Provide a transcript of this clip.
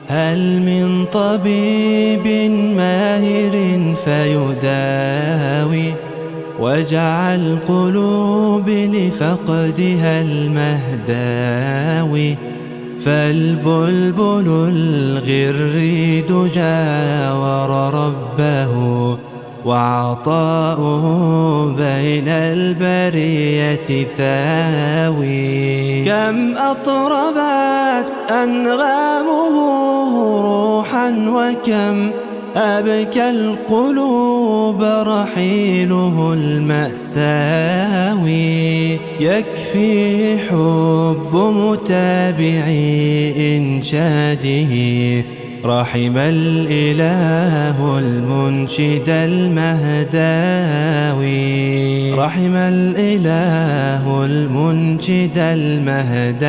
هل من طبيب ماهر فيداوي وجع القلوب لفقدها المهداوي؟ فالبلبل الغريد جاور ربه وعطاؤه بين البرية ثاوي. كم أطربت أنغامه روحا وكم أبكى القلوب رحيله المأساوي. يكفي حب متابعي إنشاده رحم الإله المنشد المهداوي. رحم الإله المنشد المهداوي.